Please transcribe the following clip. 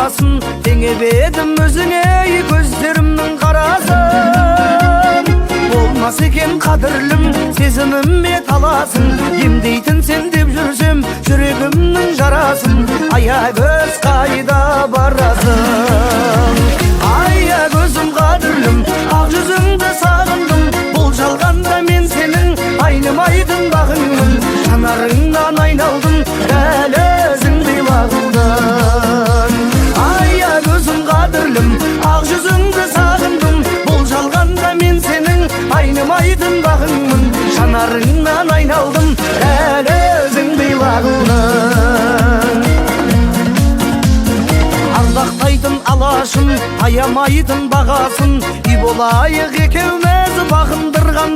бағасын, теңебедім өзіңе көздерімнің қарасын. Болмас екен қадірлім, сезіміме таласын, емдейтін сен деп жүрсем жүрегімнің жарасын. Аягөз қайда барасың? Аягөзім қадірлім, ақ жүзіңді сағындым. Бұл жалғанда мен сенің айнымайтын бағыңмын. Жанарыңнан айналдым, әлі өзіңдей бағылдың. Аягөзім қадірлім, ақ жүзіңді сағындым. Бұл жалғанда мен сенің айнымайтын бағыңмын. Жанарыңнан айналдым, әлі өзіңдей бағылдың. Ардақтайтын алашым, аямайтын бағасын, үй болайық екеуміз бағындырғанда.